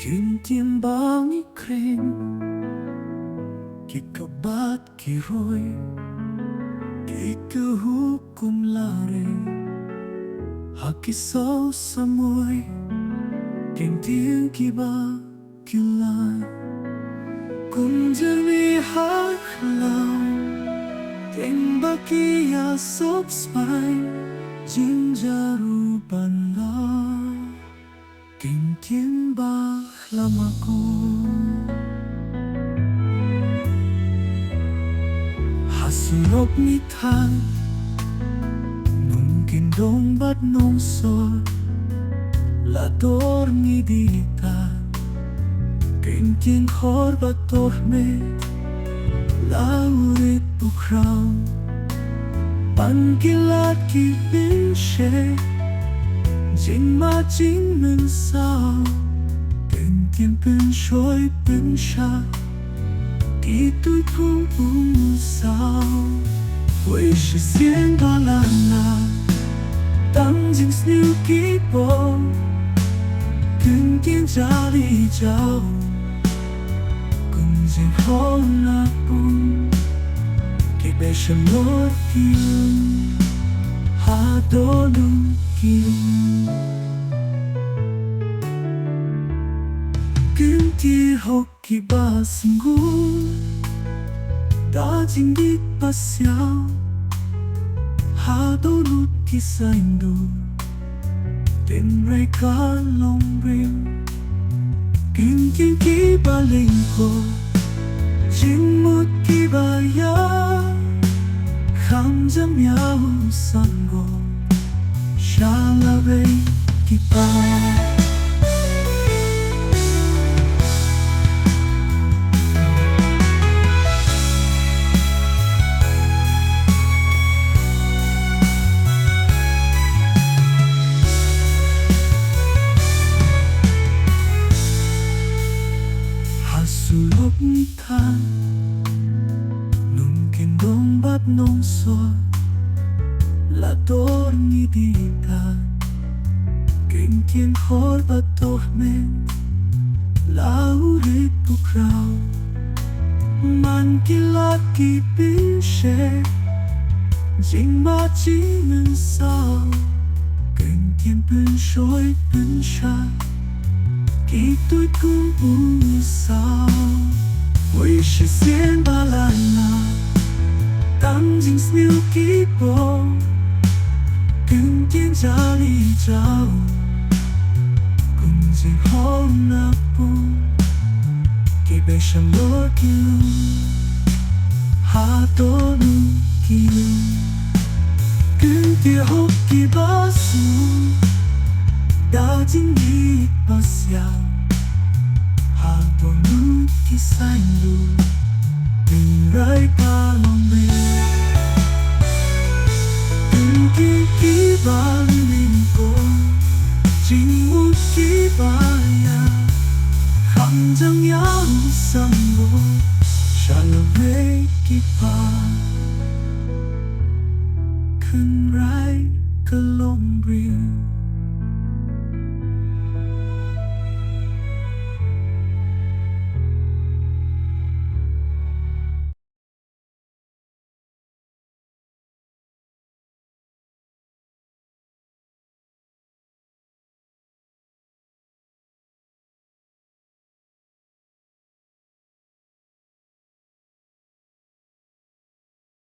Kim tiêm bao nhiêu khen Ki kabat ki roy Ki kehukum lare Haki sau samoy Kim tiêm ki ba ki lai Kum jami har lao Kim ba ki ya sop smai Jin jaru ban la Kim tiêm ba lama ko Hasunok ni than Nung kindong bat nong so La dor ni dita Kim tiêm khor bat tor me La urit bukraw Pan kilat ki bin she Jing ma jing mình sao Tên tiên bên trôi bên xa Kỳ tôi không uống sao Vì sự xiên đó là Tăng dinh sniu kỳ bộ Kinh tiên trả đi chào Cùng dinh khó là bùn Kỳ bê sầm nốt kiêu Hà đô lưu kiêu Kim ti hok ki ba singgu Da jing dit ba xiao Ha do lut ki sa indu Tên ray ka long rim Kim kim ki ba linh ho Jing mut ki ba ya Kham jam yao san go Sha la vei ki ba Sulok ni than Nung kindong bat nong so La dor ni dita Kinh thiên khor bat tor men La urit bukraw Man kilat ki bin she Jing ma chi mình sao Kinh thiên bên trôi bên xa Kỳ tôi cũng uống sao Vì sự xiên ba là Tăng dinh sniu kỳ bộ Kinh tiên trả lý trao Cùng dinh hôn nạc bù Kỳ bê sầm lô kiêu Hà tô nụ kiêu Kinh tia hốc kỳ bá su Da jing di ba xiao Ha do nu ki sa indu Tình rai ka long me Tình ki ki ba linh ko Jing mu ki ba ya Kham jang yao sang go Sha la vei ki ba Kun rai ka long riu